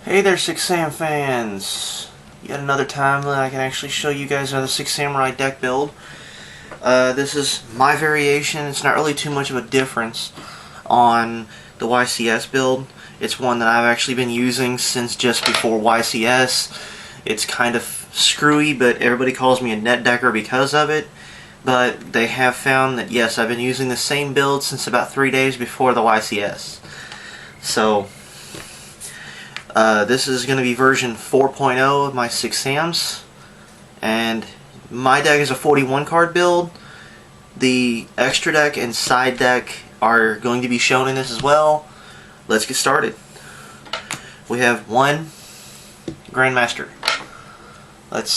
Hey there, Six Sam fans! Yet another time that I can actually show you guys another Six Samurai deck build. This is my variation. It's not really too much of a difference on the YCS build. It's one that I've actually been using since just before YCS. It's kind of screwy, but everybody calls me a net decker because of it. But they have found that yes, I've been using the same build since about 3 days before the YCS. So this is going to be version 4.0 of my Six Sams, and my deck is a 41 card build. The extra deck and side deck are going to be shown in this as well. Let's get started. We have one Grandmaster. Let's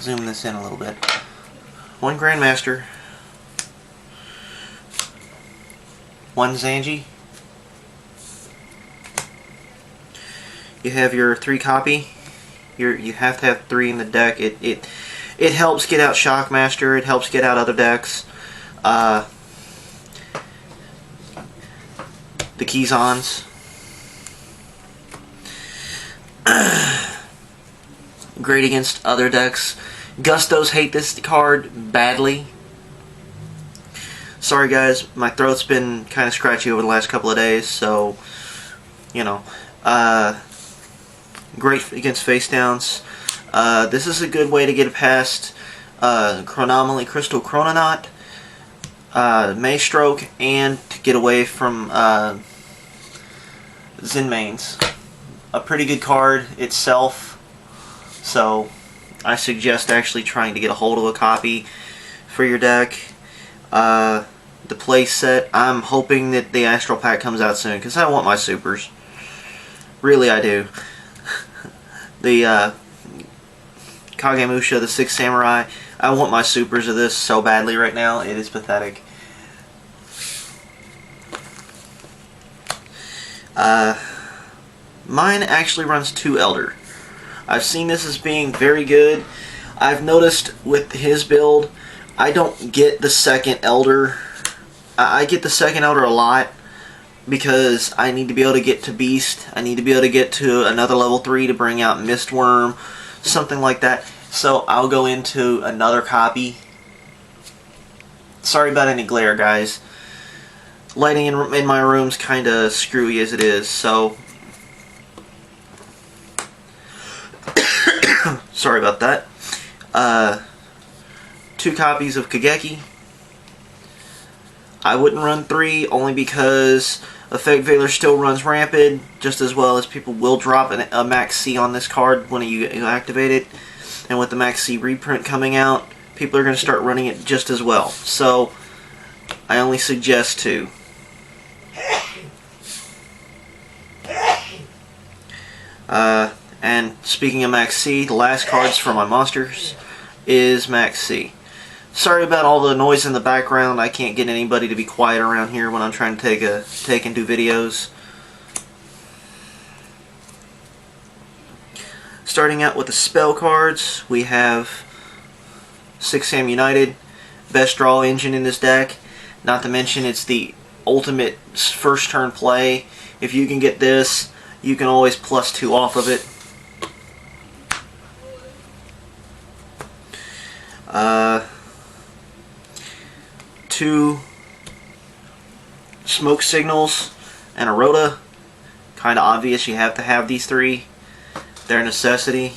zoom this in a little bit. One Grandmaster, one Zanji. You have your 3 copy. You have to have 3 in the deck. It helps get out Shockmaster. It helps get out other decks. The Kizans. Great against other decks. Gustos hate this card badly. Sorry guys, my throat's been kind of scratchy over the last couple of days, so you know. Great against face downs. This is a good way to get past Chronomaly Crystal Chrononaut, Maystroke, and to get away from Zenmaines. A pretty good card itself, so I suggest actually trying to get a hold of a copy for your deck. The play set, I'm hoping that the Astral Pack comes out soon, because I want my supers. Really, I do. The Kagemusha, the Six Samurai, I want my supers of this so badly right now. It is pathetic. Mine actually runs 2 Elder. I've seen this as being very good. I've noticed with his build, I don't get the second Elder. I get the second Elder a lot because I need to be able to get to Beast. I need to be able to get to another level 3 to bring out Mistworm, something like that. So I'll go into another copy. Sorry about any glare, guys. Lighting in my room's kind of screwy as it is, so sorry about that. 2 copies of Kageki. I wouldn't run 3 only because Effect Veiler still runs rampant, just as well as people will drop a Max C on this card when you activate it. And with the Max C reprint coming out, people are going to start running it just as well. So I only suggest 2. And speaking of Max C, the last cards for my monsters is Max C. Sorry about all the noise in the background. I can't get anybody to be quiet around here when I'm trying to take and do videos. Starting out with the spell cards, we have Six Sam United, best draw engine in this deck. Not to mention it's the ultimate first turn play. If you can get this, you can always +2 off of it. Two smoke signals and a rota. Kind of obvious, you have to have these 3. They're a necessity.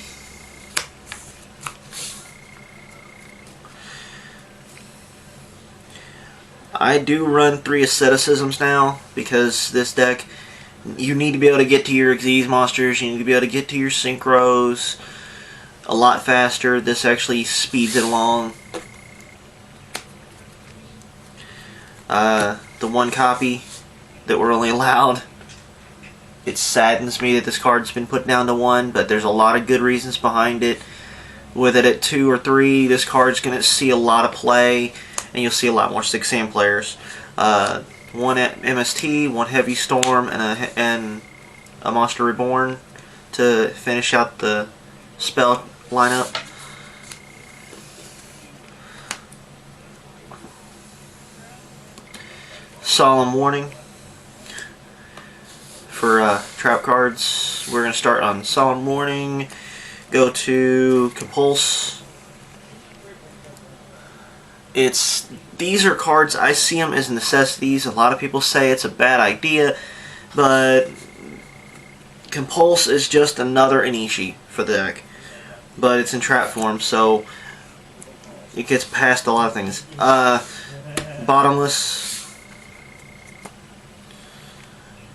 I do run 3 asceticisms now because this deck, you need to be able to get to your Xyz monsters, you need to be able to get to your synchros a lot faster. This actually speeds it along. The 1 copy that we're only allowed, it saddens me that this card's been put down to 1, but there's a lot of good reasons behind it. With it at 2 or 3, this card's going to see a lot of play, and you'll see a lot more Six Sam players. 1 MST, 1 Heavy Storm, and a Monster Reborn to finish out the spell lineup. Solemn Warning. for trap cards. We're going to start on Solemn Warning. Go to Compulse. These are cards, I see them as necessities. A lot of people say it's a bad idea, but Compulse is just another Inishi for the deck. But it's in trap form, so it gets past a lot of things. Bottomless.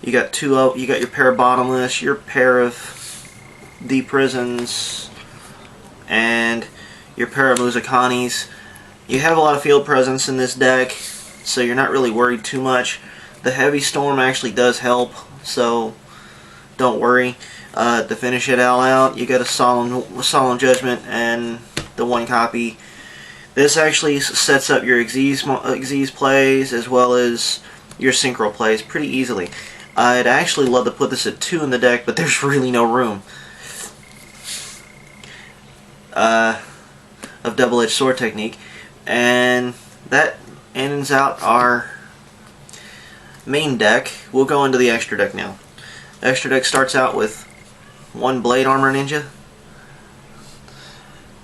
You got you got your pair of Bottomless, your pair of Deep Prisons, and your pair of Muzakanis. You have a lot of field presence in this deck, so you're not really worried too much. The Heavy Storm actually does help, so don't worry. To finish it all out, you got a Solemn Judgment and the 1 copy. This actually sets up your Xyz plays as well as your Synchro plays pretty easily. I'd actually love to put this at 2 in the deck, but there's really no room. Of Double-Edged Sword technique. And that ends out our main deck. We'll go into the extra deck now. The extra deck starts out with 1 Blade Armor Ninja.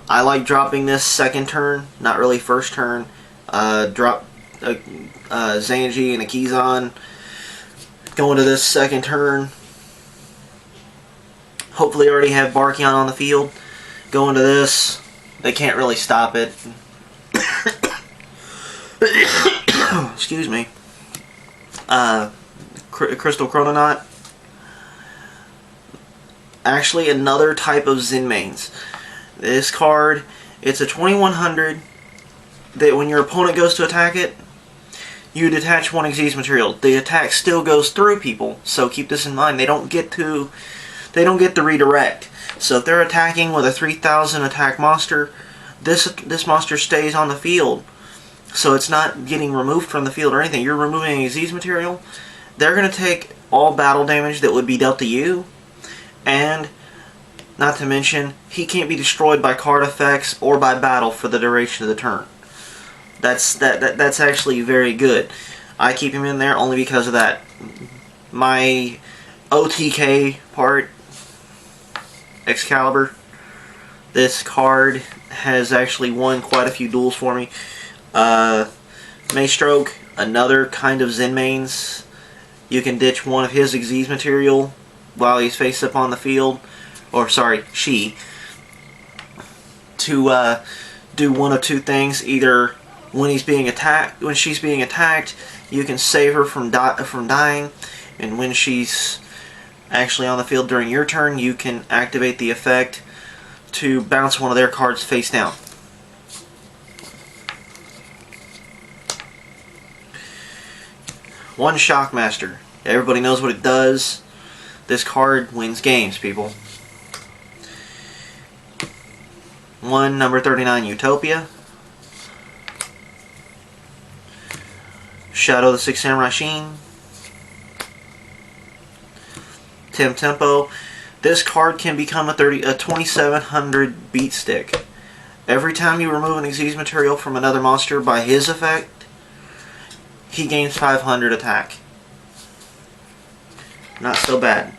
I like dropping this second turn, not really first turn. Drop Zanji and a Kizan. Going to this second turn. Hopefully already have Barkion on the field. Going to this. They can't really stop it. Excuse me. Crystal Chrononaut. Actually, another type of Zenmaines. This card, it's a 2100 that when your opponent goes to attack it, you detach 1 Xyz material. The attack still goes through people, so keep this in mind. They don't get to redirect. So if they're attacking with a 3000 attack monster, this monster stays on the field. So it's not getting removed from the field or anything. You're removing Xyz material. They're going to take all battle damage that would be dealt to you. And, not to mention, he can't be destroyed by card effects or by battle for the duration of the turn. That's actually very good. I keep him in there only because of that. My OTK part, Excalibur, this card has actually won quite a few duels for me. Maystroke, another kind of Zenmaines. You can ditch 1 of his Xyz material while he's face up on the field, or sorry, she, to do 1 of 2 things. Either when she's being attacked, you can save her from dying, and when she's actually on the field during your turn, you can activate the effect to bounce 1 of their cards face down. One Shockmaster. Everybody knows what it does. This card wins games, people. 1 number 39 Utopia. Shadow of the Six Samurai Sheen. Tempo. This card can become a 2700 beat stick. Every time you remove an Xyz material from another monster by his effect, he gains 500 attack. Not so bad.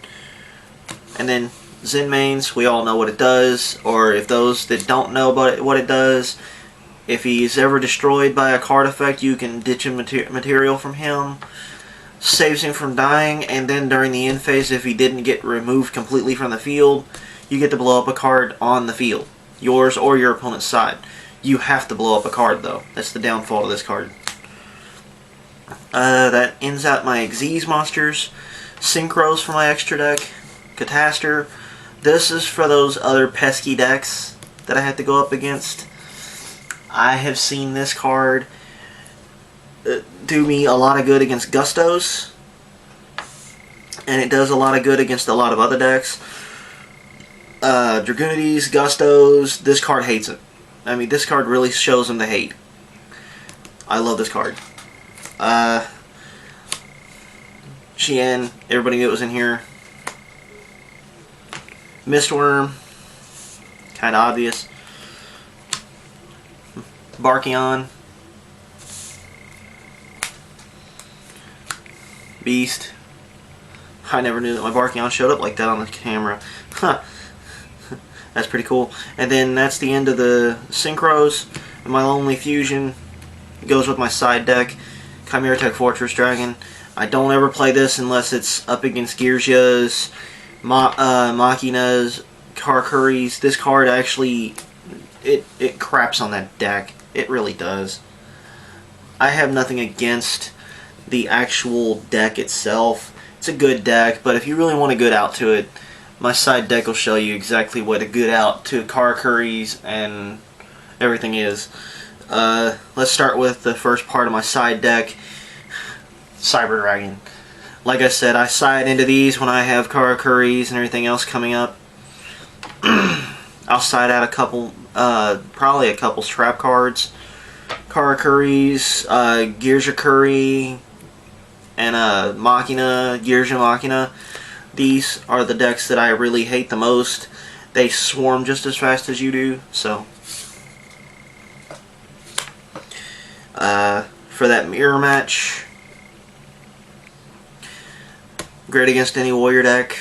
And then Zenmaines, we all know what it does, or if those that don't know about what it does, if he's ever destroyed by a card effect, you can ditch a material from him, saves him from dying, and then during the end phase, if he didn't get removed completely from the field, you get to blow up a card on the field, yours or your opponent's side. You have to blow up a card though. That's the downfall of this card. That ends out my Xyz monsters. Synchros for my extra deck. Catastor. This is for those other pesky decks that I have to go up against. I have seen this card do me a lot of good against Gustos, and it does a lot of good against a lot of other decks. Dragunities, Gustos, this card hates it. I mean, this card really shows them the hate. I love this card. Xian, everybody knew it was in here. Mistworm, kind of obvious. Barkion. Beast. I never knew that my Barkion showed up like that on the camera. Huh. That's pretty cool. And then that's the end of the Synchros. And my Lonely Fusion goes with my side deck. Chimera Tech Fortress Dragon. I don't ever play this unless it's up against Geargias, Machinas, Karkuris. This card actually, it craps on that deck. It really does. I have nothing against the actual deck itself. It's a good deck, but if you really want a good out to it, my side deck will show you exactly what a good out to Karkuris and everything is. Let's start with the first part of my side deck, Cyber Dragon. Like I said, I side into these when I have Karkuris and everything else coming up. I'll side out a couple, probably a couple trap cards. Karkuris, Geargia and Machina, Geargia Machina. These are the decks that I really hate the most. They swarm just as fast as you do, so. For that mirror match, great against any warrior deck.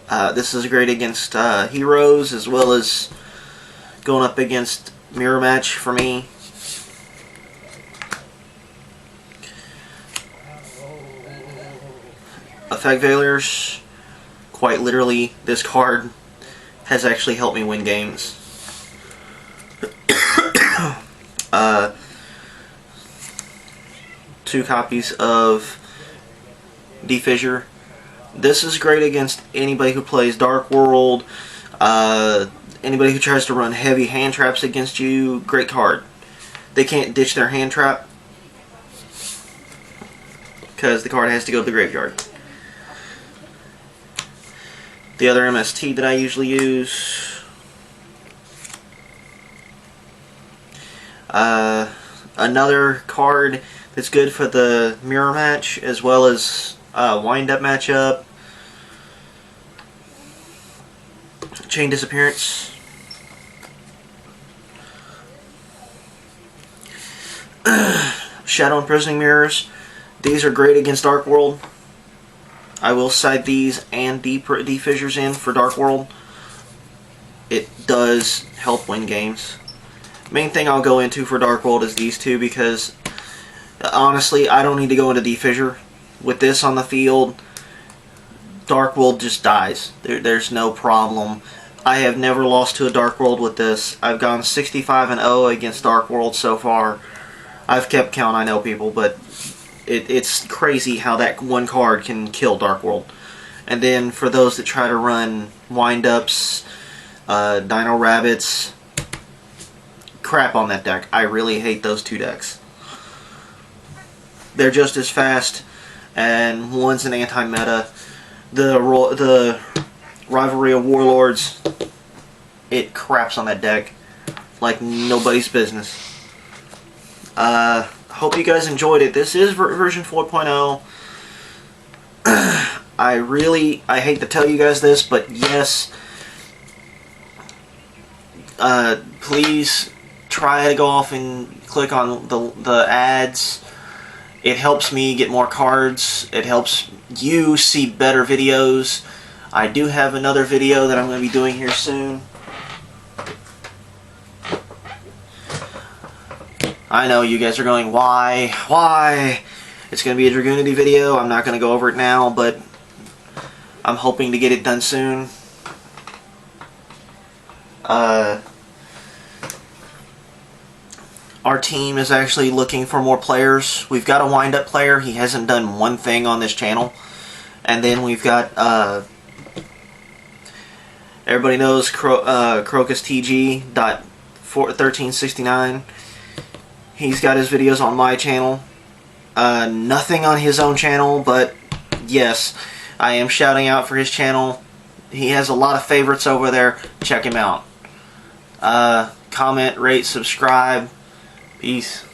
This is great against heroes as well as going up against mirror match for me. Effect failures, quite literally, this card has actually helped me win games. 2 copies of Defissure. This is great against anybody who plays Dark World, anybody who tries to run heavy hand traps against you. Great card. They can't ditch their hand trap because the card has to go to the graveyard. The other MST that I usually use, another card that's good for the mirror match as well as wind-up matchup, Chain Disappearance. Shadow Imprisoning Mirrors. These are great against Dark World. I will side these and Defissures in for Dark World. It does help win games. Main thing I'll go into for Dark World is these two because honestly, I don't need to go into Defissure. With this on the field, Dark World just dies. There's no problem. I have never lost to a Dark World with this. I've gone 65-0 against Dark World so far. I've kept count, I know, people, but it's crazy how that one card can kill Dark World. And then for those that try to run wind-ups, Dino Rabbits, crap on that deck. I really hate those 2 decks. They're just as fast, and one's an anti-meta. The Rivalry of Warlords, it craps on that deck like nobody's business. Hope you guys enjoyed it. This is version 4.0. I hate to tell you guys this, but yes, please try to go off and click on the ads. It helps me get more cards. It helps you see better videos. I do have another video that I'm going to be doing here soon. I know you guys are going, why? Why? It's going to be a Dragoonity video. I'm not going to go over it now, but I'm hoping to get it done soon. Our team is actually looking for more players. We've got a wind-up player. He hasn't done one thing on this channel. And then we've got, everybody knows CrocusTG.1369. He's got his videos on my channel. Nothing on his own channel, but yes, I am shouting out for his channel. He has a lot of favorites over there. Check him out. Comment, rate, subscribe. Peace.